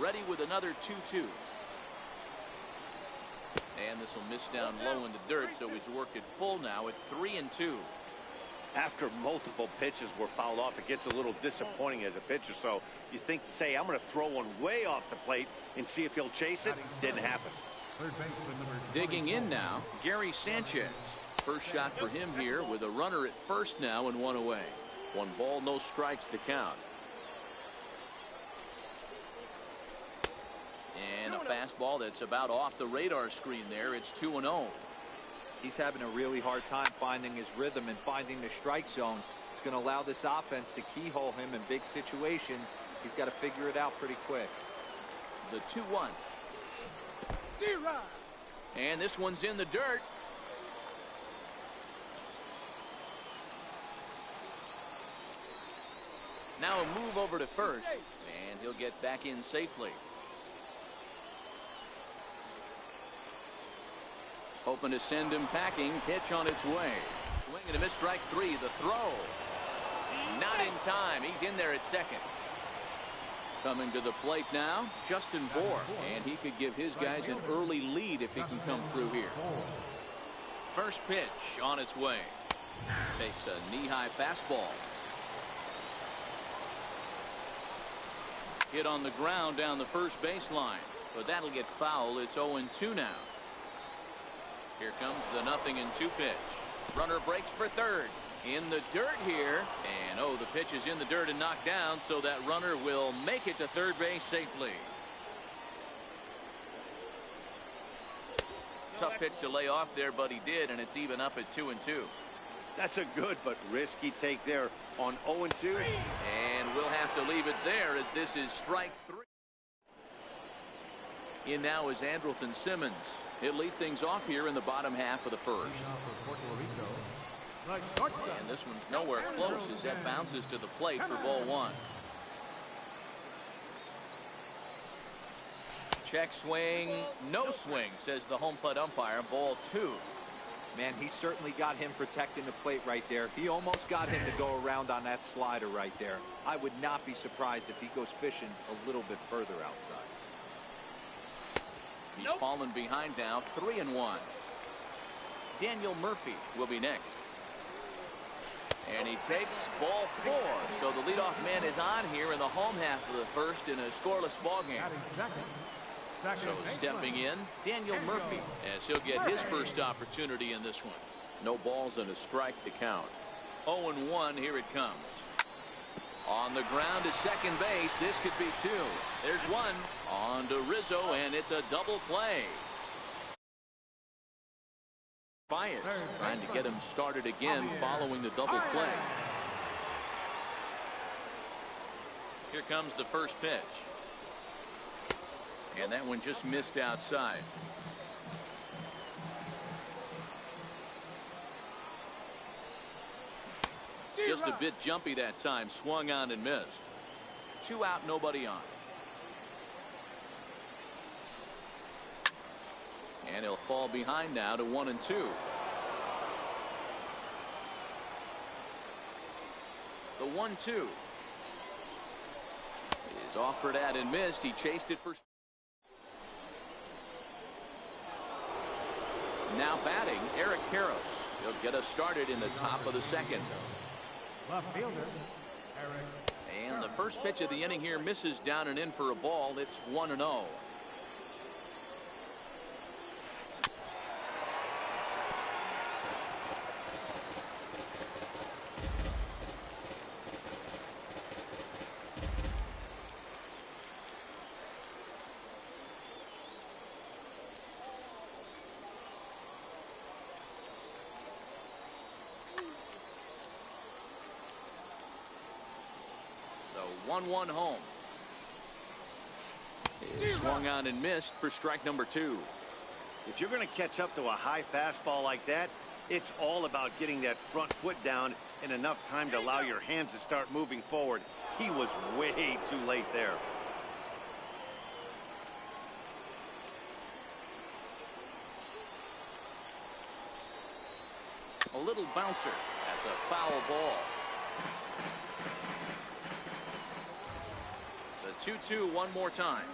ready with another 2-2. And this will miss down low in the dirt, so he's worked it full now at 3-2. After multiple pitches were fouled off, it gets a little disappointing as a pitcher. So you think, say, I'm going to throw one way off the plate and see if he'll chase it. Didn't happen. Digging in now, Gary Sanchez. First shot for him here with a runner at first now and one away. 1 ball, no strikes to count. And a fastball that's about off the radar screen there. It's 2-0. He's having a really hard time finding his rhythm and finding the strike zone. It's going to allow this offense to keyhole him in big situations. He's got to figure it out pretty quick. The 2-1. And this one's in the dirt. Now a move over to first, and he'll get back in safely. Hoping to send him packing. Pitch on its way. Swing and a miss, strike 3. The throw. Not in time. He's in there at second. Coming to the plate now, Justin Bohr, and he could give his guys an early lead if he can come through here. First pitch on its way. Takes a knee-high fastball. Hit on the ground down the first baseline, but that'll get foul. It's 0-2 now. Here comes the 0-2 pitch. Runner breaks for third. In the dirt here, and oh, the pitch is in the dirt and knocked down, so that runner will make it to third base safely. Tough pitch to lay off there, but he did, and it's even up at 2-2. That's a good but risky take there on 0-2. And we'll have to leave it there as this is strike 3. In now is Andrelton Simmons. He'll lead things off here in the bottom half of the first. And this one's nowhere close as that bounces to the plate for ball 1. Check swing, no swing, says the home plate umpire. Ball 2. Man, he certainly got him protecting the plate right there. He almost got him to go around on that slider right there. I would not be surprised if he goes fishing a little bit further outside. He's fallen behind now, 3-1. Daniel Murphy will be next. And he takes ball 4. So the leadoff man is on here in the home half of the first in a scoreless ball game. So stepping in, Daniel Murphy, as he'll get his first opportunity in this one. No balls and a strike to count. 0-1, here it comes. On the ground to second base, this could be 2. There's 1. On to Rizzo, and it's a double play. Baez trying to get him started again following the double play. Here comes the first pitch. And that one just missed outside. Just a bit jumpy that time. Swung on and missed. 2 out, nobody on. And he'll fall behind now to 1-2. The 1-2 is offered at and missed. He chased it for. Now batting, Eric Karros. He'll get us started in the top of the second. Left fielder, Eric. And the first pitch of the inning here misses down and in for a ball. It's 1-0. The 1-1 home. He swung on and missed for strike number 2. If you're going to catch up to a high fastball like that, it's all about getting that front foot down in enough time to allow your hands to start moving forward. He was way too late there. A little bouncer. That's a foul ball. The 2-2 one more time.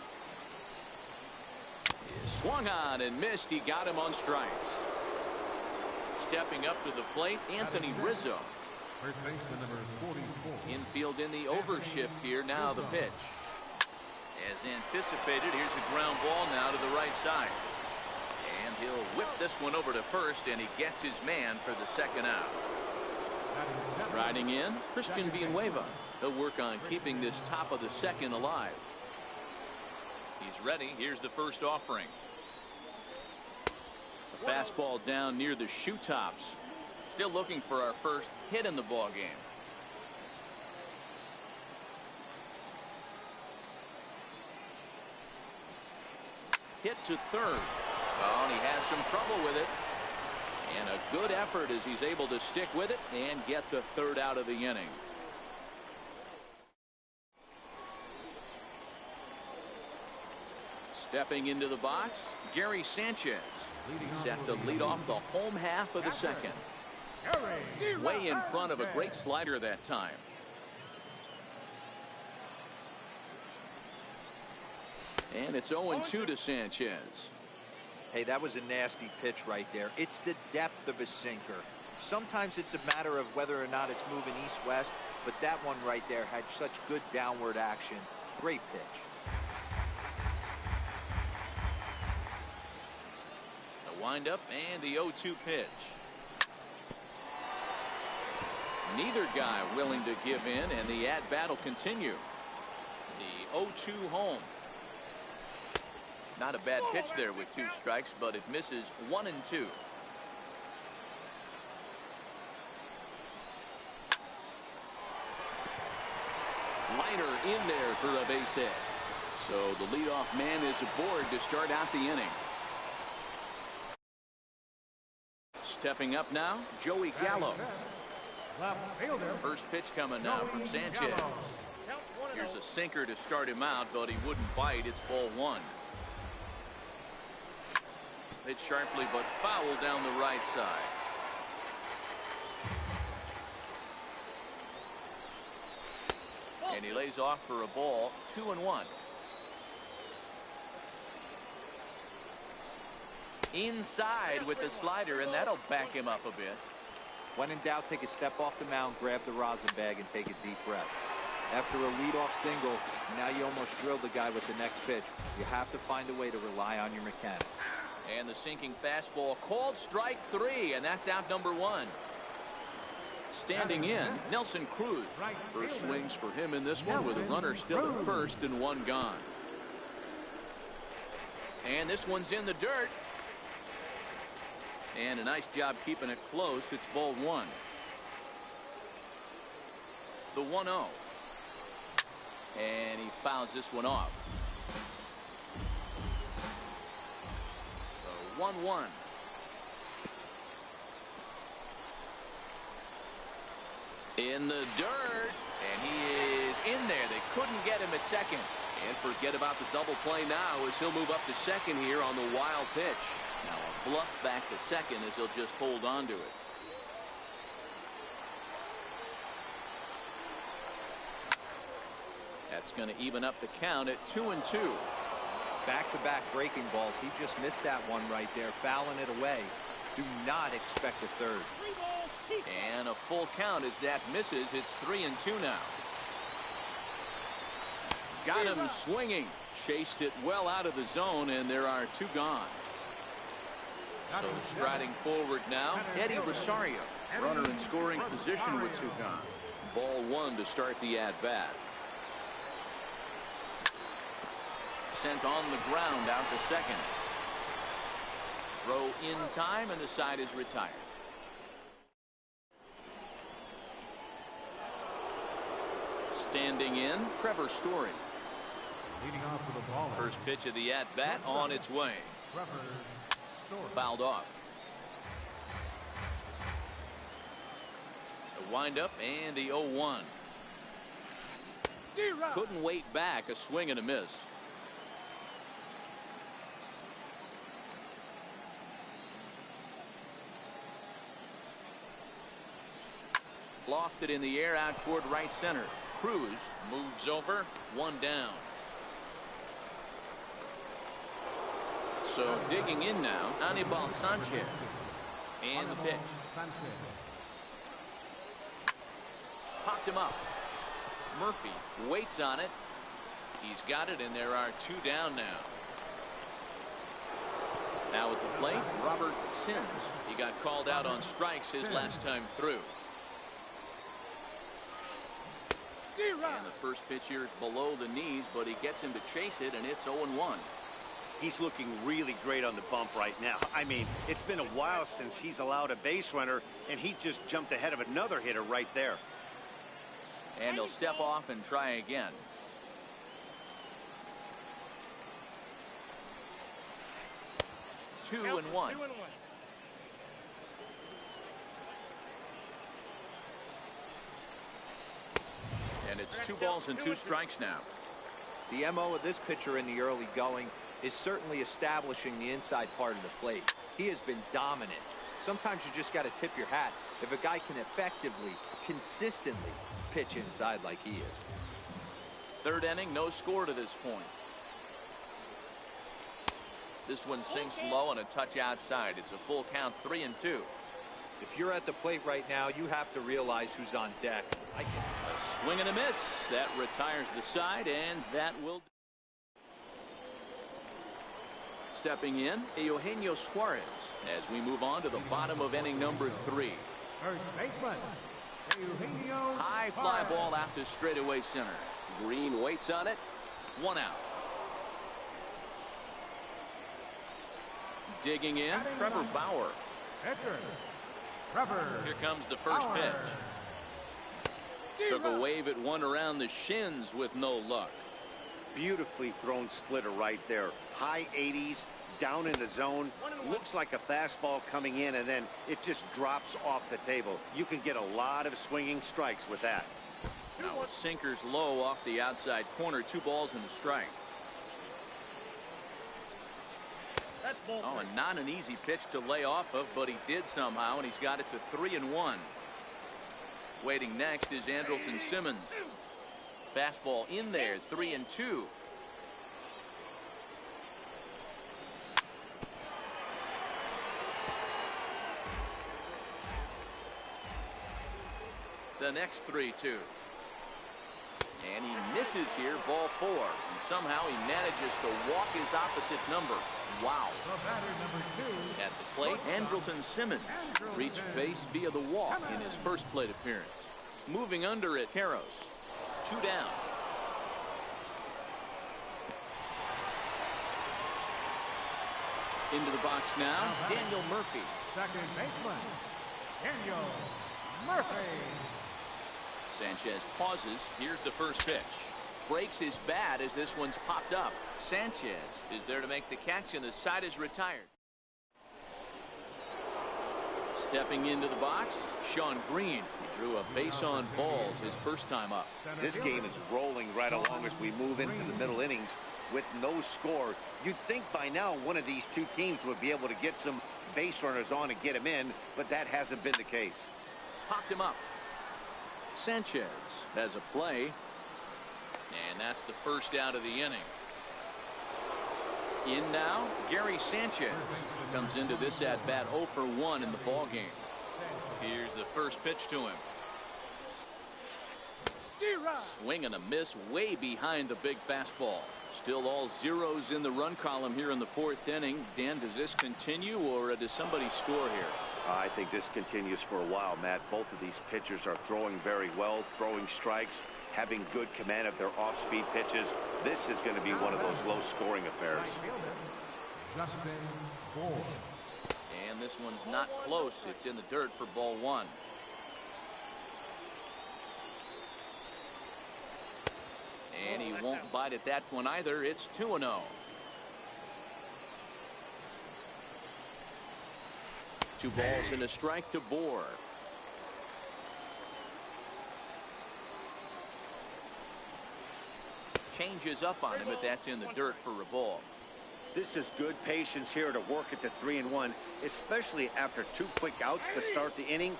Swung on and missed. He got him on strikes. Stepping up to the plate, Anthony Rizzo. First baseman number 44. Infield in the overshift here. Now the pitch. As anticipated, here's a ground ball now to the right side. And he'll whip this one over to first, and he gets his man for the second out. Riding in, Christian Villanueva. He'll work on keeping this top of the second alive. He's ready. Here's the first offering. A fastball down near the shoe tops. Still looking for our first hit in the ball game. Hit to third. Oh, and he has some trouble with it. And a good effort as he's able to stick with it and get the third out of the inning. Stepping into the box, Gary Sanchez. He's set to lead off the home half of the second. Way in front of a great slider that time. And it's 0-2 to Sanchez. Hey, that was a nasty pitch right there. It's the depth of a sinker. Sometimes it's a matter of whether or not it's moving east-west, but that one right there had such good downward action. Great pitch. The windup and the 0-2 pitch. Neither guy willing to give in, and the at-bat will continue. The 0-2 home. Not a bad pitch there with 2 strikes, but it misses 1-2. Liner in there for a base hit. So the leadoff man is aboard to start out the inning. Stepping up now, Joey Gallo. First pitch coming now from Sanchez. Here's a sinker to start him out, but he wouldn't bite. It's ball 1. Hit sharply but foul down the right side. And he lays off for a ball. 2-1. Inside with the slider, and that'll back him up a bit. When in doubt, take a step off the mound, grab the rosin bag, and take a deep breath. After a leadoff single, now you almost drilled the guy with the next pitch. You have to find a way to rely on your mechanics. And the sinking fastball called strike 3, and that's out number 1. Standing in, Nelson Cruz. First swings for him in this one with a runner still at first and 1 gone. And this one's in the dirt. And a nice job keeping it close. It's ball 1. The 1-0. And he fouls this one off. 1-1. In the dirt, and he is in there. They couldn't get him at second. And forget about the double play now as he'll move up to second here on the wild pitch. Now a bluff back to second as he'll just hold on to it. That's going to even up the count at 2-2. Back-to-back breaking balls. He just missed that one right there, fouling it away. Do not expect a third. And a full count as that misses. It's 3-2 now. Got him swinging. Chased it well out of the zone, and there are 2 gone. So striding forward now, Eddie Rosario. Runner in scoring position with 2 gone. Ball 1 to start the at-bat. Sent on the ground out to second. Throw in time, and the side is retired. Standing in, Trevor Story. Leading off for the ball. First pitch of the at-bat on its way. Fouled off. A windup and the 0-1. Couldn't wait back. A swing and a miss. Lofted in the air out toward right center. Cruz moves over. 1 down. So digging in now, Anibal Sanchez. And the pitch. Popped him up. Murphy waits on it. He's got it, and there are 2 down now. Now at the plate, Robert Sims. He got called out on strikes his last time through. And the first pitch here is below the knees, but he gets him to chase it, and it's 0-1. He's looking really great on the bump right now. I mean, it's been a while since he's allowed a base runner, and he just jumped ahead of another hitter right there. And he'll step off and try again. Two and one. And it's 2 balls and 2 strikes now. The MO of this pitcher in the early going is certainly establishing the inside part of the plate. He has been dominant. Sometimes you just got to tip your hat if a guy can effectively, consistently pitch inside like he is. 3rd inning, no score to this point. This one sinks low and a touch outside. It's a full count, 3-2. If you're at the plate right now, you have to realize who's on deck. A swing and a miss. That retires the side, and that will. Stepping in, Eugenio Suarez as we move on to the bottom of inning number 3. First baseman, Eugenio High fly ball out to straightaway center. Green waits on it. 1 out. Digging in, Trevor Bauer. Here comes the first pitch. Took a wave at one around the shins with no luck. Beautifully thrown splitter right there. High 80s, down in the zone. Looks like a fastball coming in, and then it just drops off the table. You can get a lot of swinging strikes with that. Now a sinker's low off the outside corner. 2 balls and a strike. Oh, and not an easy pitch to lay off of, but he did somehow, and he's got it to 3-1. Waiting next is Andrelton Simmons. Fastball in there, 3-2. The next 3-2. And he misses here, ball 4. And somehow he manages to walk his opposite number. Wow. At the plate, Andrelton Simmons reached base via the walk in his first plate appearance. Moving under it, Karros. 2 down. Into the box now, Daniel Murphy. Second baseman, Daniel Murphy. Sanchez pauses. Here's the first pitch. Breaks his bat as this one's popped up. Sanchez is there to make the catch, and the side is retired. Stepping into the box, Sean Green. He drew a base on balls his first time up. This game is rolling right along as we move into the middle innings with no score. You'd think by now one of these 2 teams would be able to get some base runners on and get him in, but that hasn't been the case. Popped him up. Sanchez has a play, and that's the first out of the inning. In now, Gary Sanchez comes into this at bat 0 for 1 in the ball game. Here's the first pitch to him. Swing and a miss way behind the big fastball. Still all zeros in the run column here in the 4th inning. Dan, does this continue, or does somebody score here? I think this continues for a while, Matt. Both of these pitchers are throwing very well, throwing strikes, having good command of their off-speed pitches. This is going to be one of those low-scoring affairs. And this one's not close. It's in the dirt for ball 1. And he won't bite at that one either. It's 2-0. Two balls and a strike to Bohr. Changes up on him, but that's in the dirt for a ball. This is good patience here to work at the 3-1, especially after 2 quick outs to start the inning.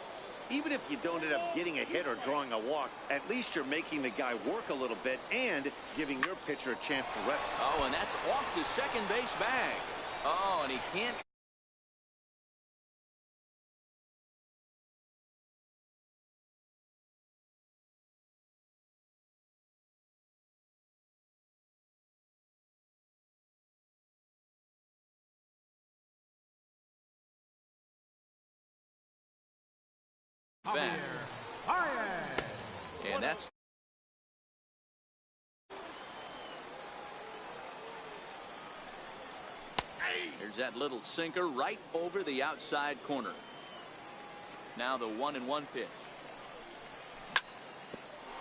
Even if you don't end up getting a hit or drawing a walk, at least you're making the guy work a little bit and giving your pitcher a chance to rest. Oh, and that's off the second base bag. Oh, and he can't. Back. And that's there's that little sinker right over the outside corner. Now the 1-1 pitch.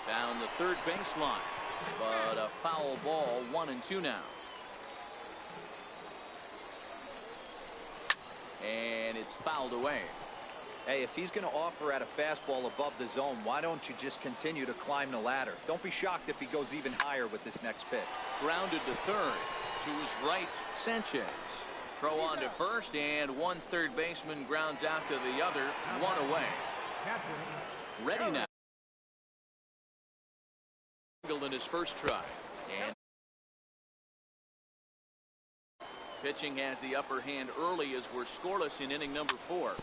Down the third baseline, but a foul ball. 1-2 now. And it's fouled away. Hey, if he's going to offer at a fastball above the zone, why don't you just continue to climb the ladder? Don't be shocked if he goes even higher with this next pitch. Grounded to third. To his right, Sanchez. Throw on to first, and one third baseman grounds out to the other. One away. Ready now. In his first try. And pitching has the upper hand early as we're scoreless in inning number 4.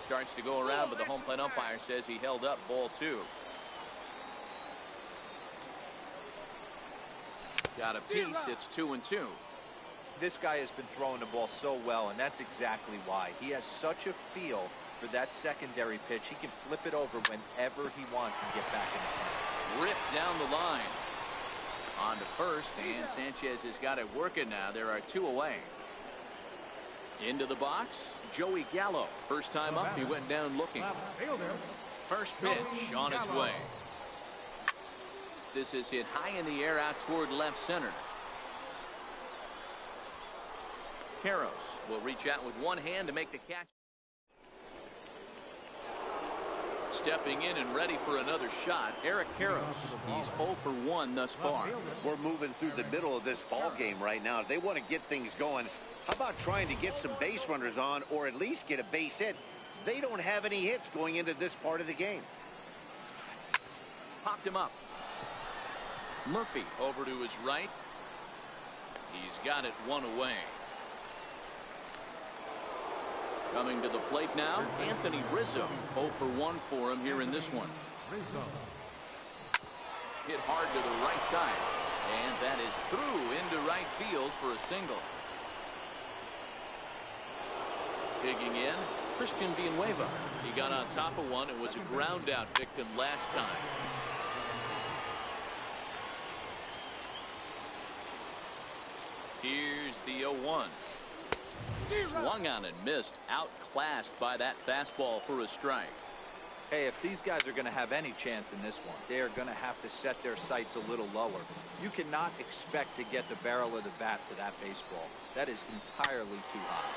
Starts to go around, but the home plate umpire says he held up. Ball 2. Got a piece. It's 2-2. This guy has been throwing the ball so well, and that's exactly why. He has such a feel for that secondary pitch. He can flip it over whenever he wants and get back in the front. Ripped down the line. On to first, and Sanchez has got it working now. There are 2 away. Into the box, Joey Gallo. First time up, he went down looking. First pitch on its way. This is hit high in the air out toward left center. Karros will reach out with one hand to make the catch. Stepping in and ready for another shot, Eric Karros. He's 0 for 1 thus far. We're moving through the middle of this ball game right now. They want to get things going. How about trying to get some base runners on, or at least get a base hit? They don't have any hits going into this part of the game. Popped him up. Murphy over to his right. He's got it 1 away. Coming to the plate now, Anthony Rizzo. 0 for 1 for him here in this one. Hit hard to the right side, and that is through into right field for a single. Digging in, Christian Villanueva. He got on top of one and was a ground out victim last time. Here's the 0-1. Swung on and missed. Outclassed by that fastball for a strike. Hey, if these guys are going to have any chance in this one, they are going to have to set their sights a little lower. You cannot expect to get the barrel of the bat to that baseball. That is entirely too high.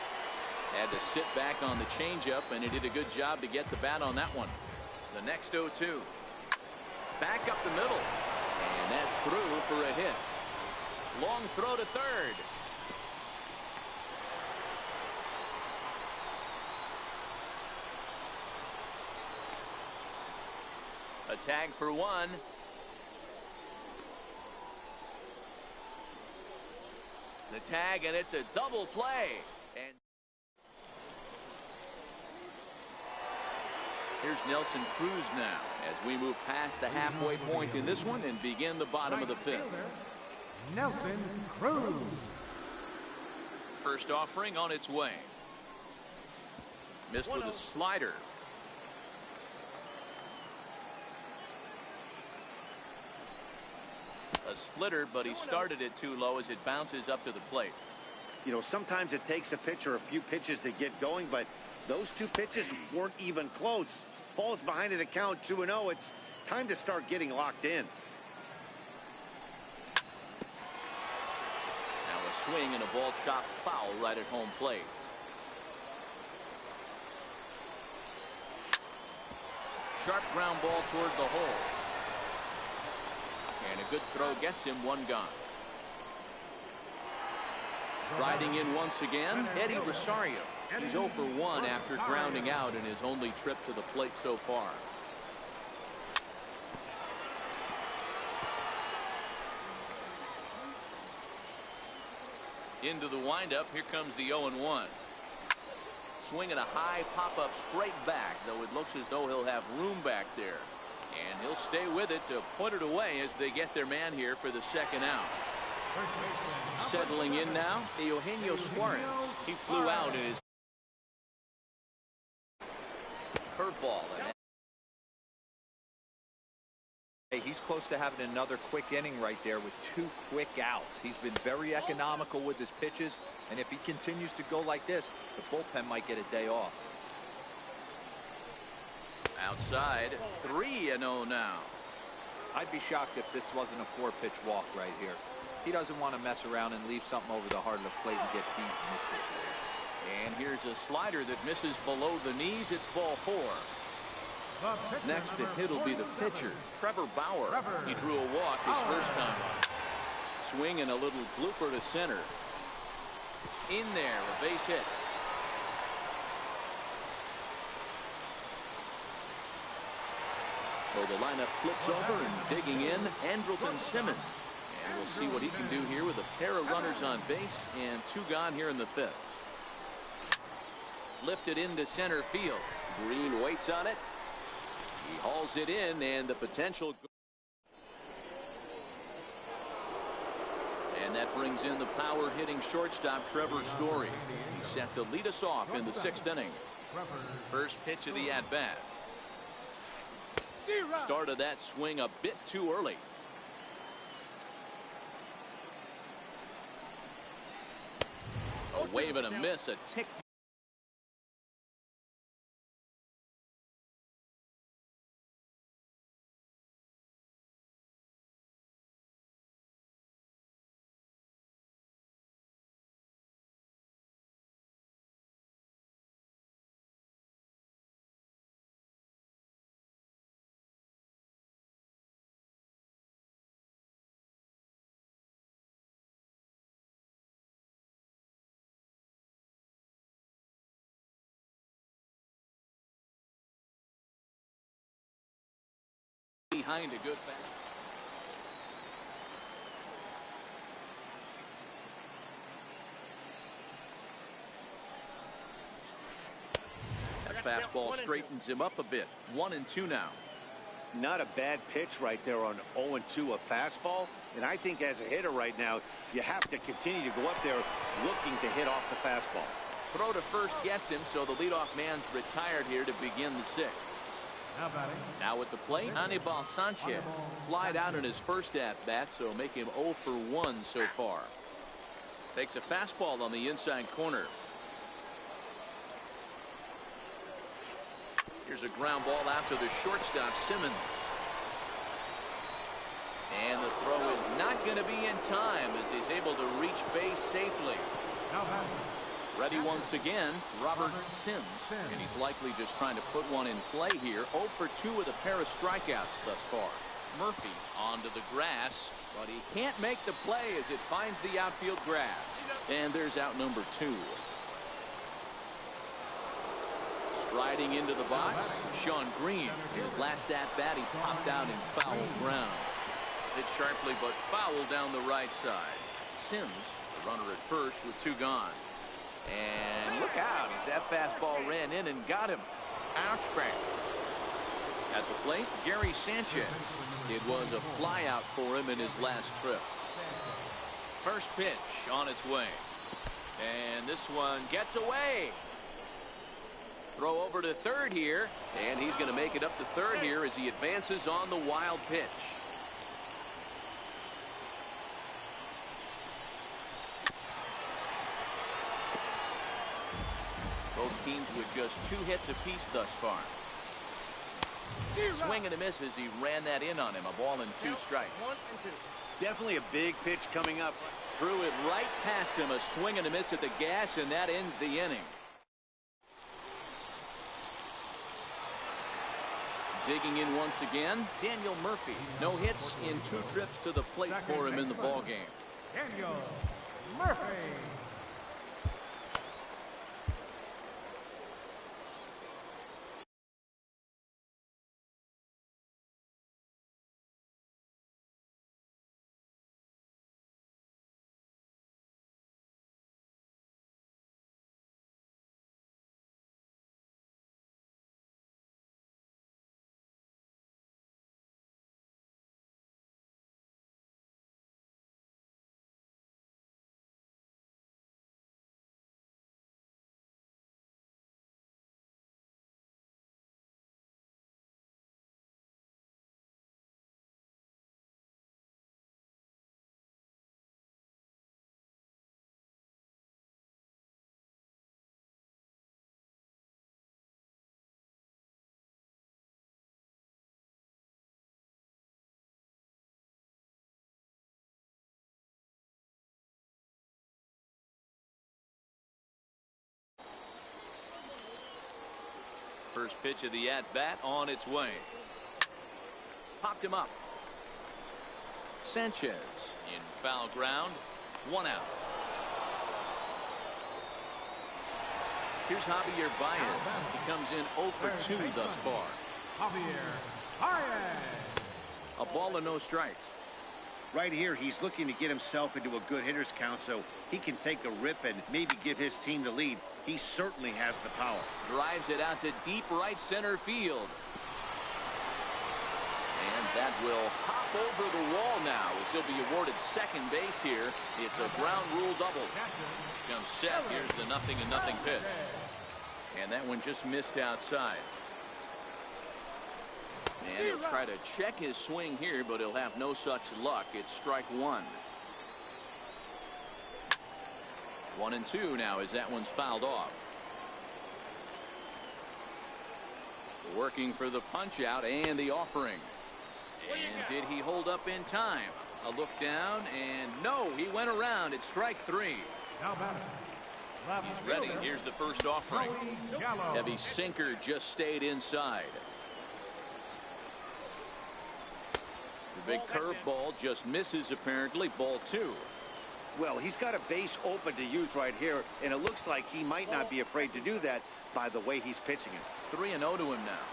Had to sit back on the changeup, and he did a good job to get the bat on that one. The next 0-2. Back up the middle, and that's through for a hit. Long throw to third. A tag for 1. The tag, and it's a double play. And here's Nelson Cruz now as we move past the halfway point in this one and begin the bottom of the 5th. Nelson Cruz. First offering on its way. Missed with a slider. A splitter, but he started it too low as it bounces up to the plate. You know, sometimes it takes a pitch or a few pitches to get going, but those 2 pitches weren't even close. Ball's behind in the count, 2-0. It's time to start getting locked in. Now a swing and a ball chopped foul right at home plate. Sharp ground ball toward the hole. And a good throw gets him 1 gone. Riding in once again, Eddie Rosario. He's 0 for 1 after grounding out in his only trip to the plate so far. Into the windup. Here comes the 0-1. Swinging a high pop-up straight back, though it looks as though he'll have room back there. And he'll stay with it to put it away as they get their man here for the second out. Settling in now, Eugenio Suarez. He flew out in his curveball. Hey, he's close to having another quick inning right there with 2 quick outs. He's been very economical with his pitches, and if he continues to go like this, the bullpen might get a day off. Outside, 3-0 now. I'd be shocked if this wasn't a 4-pitch walk right here. He doesn't want to mess around and leave something over the heart of the plate and get beat in this situation. And here's a slider that misses below the knees. It's ball 4. Next to hit will be the pitcher, Trevor Bauer. He drew a walk his first time. Swing and a little blooper to center. In there, a base hit. So the lineup flips over and digging in, Andrelton Simmons. And we'll see what he can do here with a pair of runners on base and 2 gone here in the 5th. Lifted into center field. Green waits on it. He hauls it in, and the potential. And that brings in the power hitting shortstop Trevor Story. He's set to lead us off in the 6th inning. First pitch of the at-bat. Started that swing a bit too early. A wave and a miss, a tick. Behind a good bat. That fastball straightens him up a bit. 1-2 now. Not a bad pitch right there on 0-2, a fastball. And I think as a hitter right now, you have to continue to go up there looking to hit off the fastball. Throw to first gets him, so the leadoff man's retired here to begin the 6th. Now at the plate, Anibal Sanchez. Flied out in his first at-bat, so make him 0 for 1 so far. Takes a fastball on the inside corner. Here's a ground ball out to the shortstop, Simmons. And the throw is not going to be in time as he's able to reach base safely. Ready once again, Robert Sims. And he's likely just trying to put one in play here. 0 for 2 with a pair of strikeouts thus far. Murphy onto the grass, but he can't make the play as it finds the outfield grass. And there's out number 2. Striding into the box, Sean Green. In his last at-bat, he popped out in foul ground. Hit sharply, but foul down the right side. Sims, the runner at first with 2 gone. And look out, as that fastball ran in and got him. Ouch bang. At the plate, Gary Sanchez. It was a fly out for him in his last trip. First pitch on its way. And this one gets away. Throw over to third here, and he's going to make it up to third here as he advances on the wild pitch. Both teams with just 2 hits apiece thus far. Swing and a miss as he ran that in on him. A ball and 2 strikes. Definitely a big pitch coming up. Threw it right past him. A swing and a miss at the gas, and that ends the inning. Digging in once again, Daniel Murphy. No hits in 2 trips to the plate for him in the ballgame. Daniel Murphy. First pitch of the at-bat on its way. Popped him up. Sanchez in foul ground. 1 out. Here's Javier Baez. He comes in 0 for 2 thus far. Javier Baez. A ball and no strikes. Right here, he's looking to get himself into a good hitter's count so he can take a rip and maybe give his team the lead. He certainly has the power. Drives it out to deep right center field. And that will hop over the wall now as he'll be awarded second base here. It's a ground rule double. Comes set. Here's the 0-0 pitch. And that one just missed outside. And he'll try to check his swing here, but he'll have no such luck. It's strike 1. 1-2 now as that one's fouled off. Working for the punch out and the offering. And did he hold up in time? A look down, and no, he went around. It's strike 3. He's ready. Here's the first offering. Heavy sinker just stayed inside. The big curveball just misses apparently. Ball 2. Well, he's got a base open to use right here, and it looks like he might not be afraid to do that by the way he's pitching it. 3-0 to him now.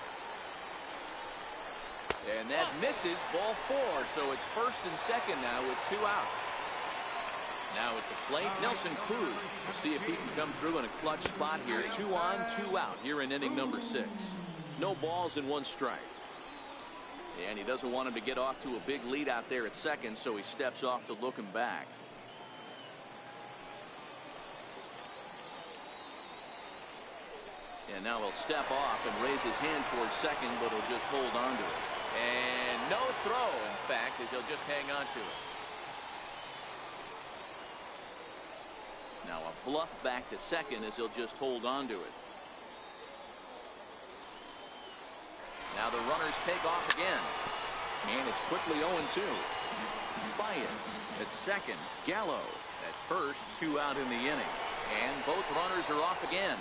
And that misses. Ball 4. So it's first and second now with 2 out. Now at the plate, Nelson Cruz. We'll see if he can come through in a clutch spot here. 2 on, 2 out here in inning number 6. No balls and 1 strike. And he doesn't want him to get off to a big lead out there at second, so he steps off to look him back. And now he'll step off and raise his hand towards second, but he'll just hold on to it. And no throw, in fact, as he'll just hang on to it. Now a bluff back to second as he'll just hold on to it. Now the runners take off again. And it's quickly 0-2. Baez at second. Gallo at first. 2 out in the inning. And both runners are off again.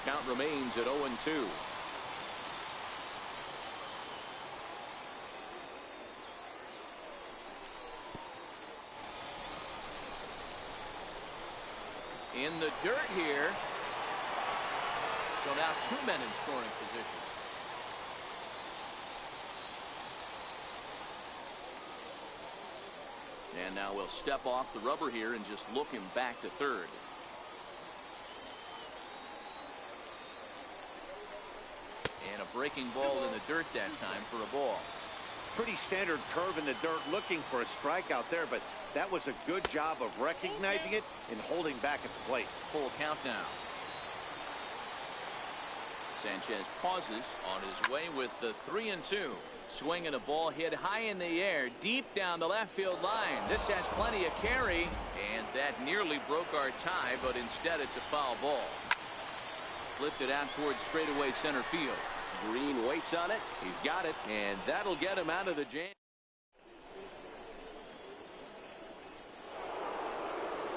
Count remains at 0-2. In the dirt here. So now 2 men in scoring position. And now we'll step off the rubber here and just look him back to third. And a breaking ball in the dirt that time for a ball. Pretty standard curve in the dirt, looking for a strikeout there, but that was a good job of recognizing it and holding back at the plate. Full count now. Sanchez pauses on his way with the 3-2. Swinging a ball hit high in the air, deep down the left field line. This has plenty of carry, and that nearly broke our tie, but instead it's a foul ball. Lifted out towards straightaway center field. Green waits on it. He's got it, and that'll get him out of the jam.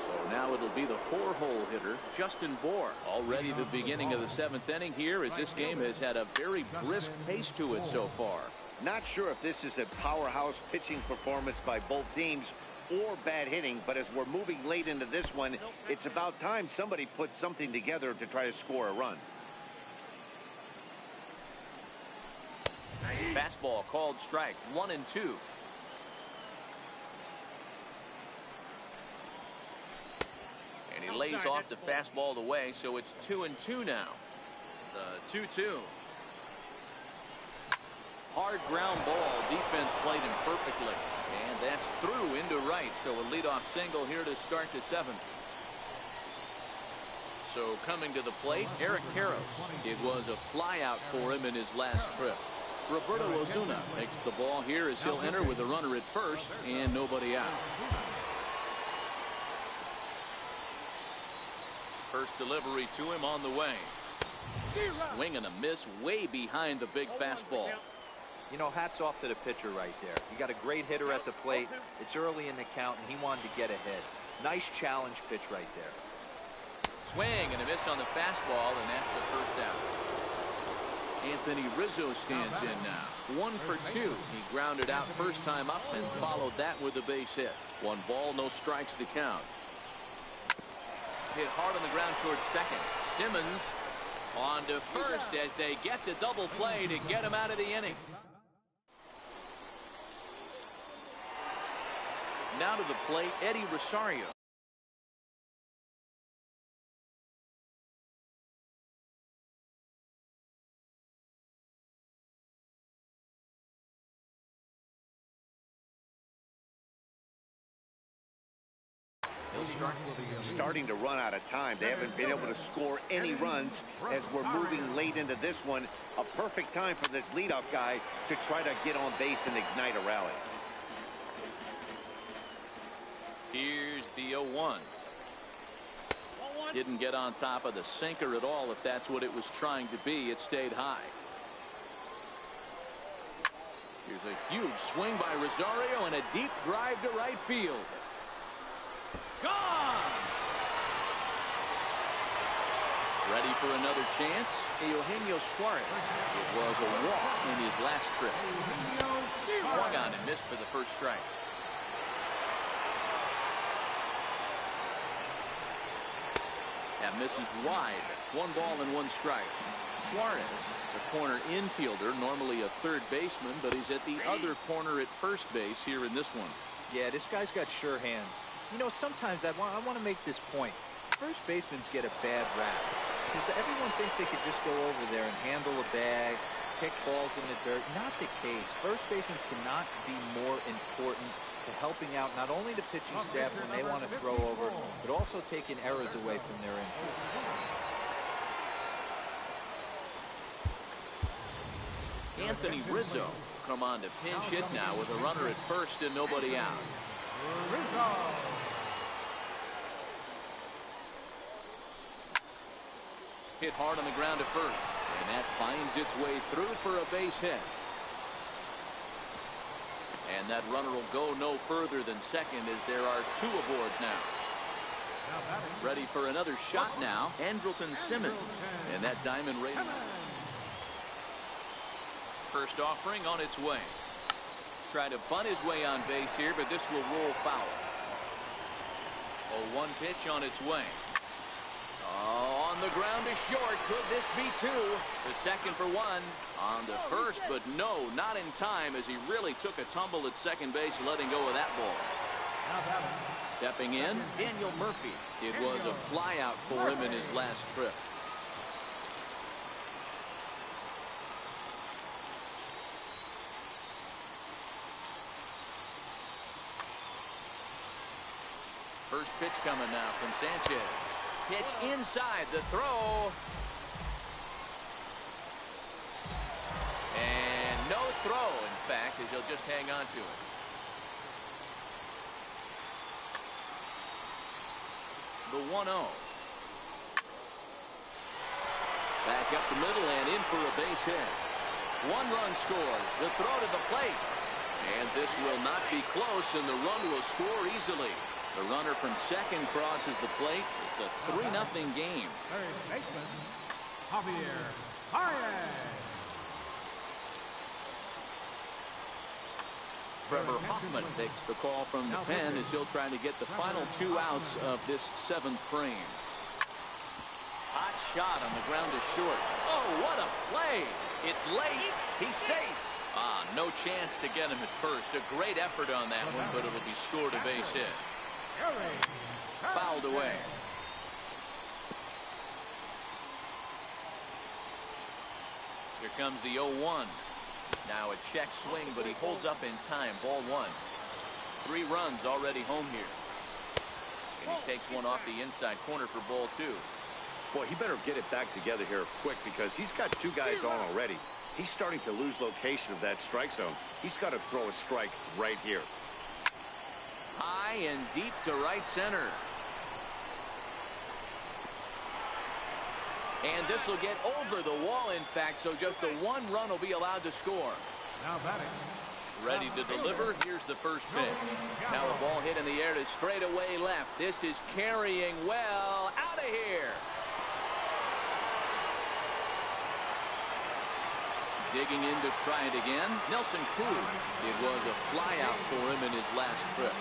So now it'll be the 4-hole hitter, Justin Bour. Already the beginning of the 7th inning here, as this game has had a very brisk pace to it so far. Not sure if this is a powerhouse pitching performance by both teams or bad hitting, but as we're moving late into this one, it's about time somebody puts something together to try to score a run. Fastball called strike. 1-2. And he lays off the fastball away, so it's 2-2 now. The 2-2. Hard ground ball. Defense played him perfectly. And that's through into right. So a leadoff single here to start the 7th. So coming to the plate, Eric Karros. It was a fly out for him in his last trip. Roberto Ozuna takes the ball here as he'll enter with a runner at first and nobody out. First delivery to him on the way. Swing and a miss way behind the big fastball. You know, hats off to the pitcher right there. You got a great hitter at the plate. It's early in the count, and he wanted to get ahead. Nice challenge pitch right there. Swing and a miss on the fastball, and that's the first out. Anthony Rizzo stands in now. 1 for 2. He grounded out first time up and followed that with a base hit. 1 ball, no strikes to count. Hit hard on the ground towards second. Simmons on to first as they get the double play to get him out of the inning. Now to the plate, Eddie Rosario. Starting to run out of time. They haven't been able to score any runs as we're moving late into this one. A perfect time for this leadoff guy to try to get on base and ignite a rally. Here's the 0-1. Didn't get on top of the sinker at all. If that's what it was trying to be, it stayed high. Here's a huge swing by Rosario and a deep drive to right field. Gone! Ready for another chance? Eugenio Suarez. It was a walk in his last trip. Swung on and missed for the first strike. That misses wide. 1 ball and 1 strike. Suarez is a corner infielder, normally a third baseman, but he's at the other corner at first base here in this one. Yeah, this guy's got sure hands. You know, sometimes I want to make this point. First basemen get a bad rap because everyone thinks they could just go over there and handle a bag, kick balls in the dirt. Not the case. First basemen cannot be more important to helping out not only the pitching staff when they want to throw over, but also taking errors away from their infield. Anthony Rizzo come on to pinch hit now with a runner at first and nobody out. Hit hard on the ground at first, and that finds its way through for a base hit. And that runner will go no further than second as there are 2 aboard now. Ready for another shot now, Andrelton Simmons, and that diamond rating. First offering on its way. Try to bunt his way on base here, but this will roll foul. 0-1 pitch on its way. Oh, on the ground is short. Could this be 2? The second for 1 on the first, but no, not in time as he really took a tumble at second base, letting go of that ball. Stepping in, Daniel Murphy. It was a flyout for him in his last trip. First pitch coming now from Sanchez. Pitch inside, the throw. And no throw, in fact, as he'll just hang on to it. The 1-0. Back up the middle and in for a base hit. 1 run scores. The throw to the plate. And this will not be close, and the run will score easily. The runner from second crosses the plate. It's a 3-0 game. Third baseman, Javier Baez. Trevor Hoffman takes the call from the pen as he'll try to get the final 2 outs of this 7th frame. Hot shot on the ground is short. Oh, what a play. It's late. He's safe. No chance to get him at first. A great effort on that one, but it'll be scored a base hit. Fouled away. Here comes the 0-1. Now a check swing, but he holds up in time. Ball 1. 3 runs already home here. And he takes one off the inside corner for ball 2. Boy, he better get it back together here quick because he's got 2 guys on already. He's starting to lose location of that strike zone. He's got to throw a strike right here. High and deep to right center. And this will get over the wall, in fact, so just the one run will be allowed to score. Now batting. Ready to deliver. Here's the first pitch. Now the ball hit in the air to straightaway left. This is carrying well. Out of here. Digging in to try it again. Nelson Cruz. It was a flyout for him in his last trip.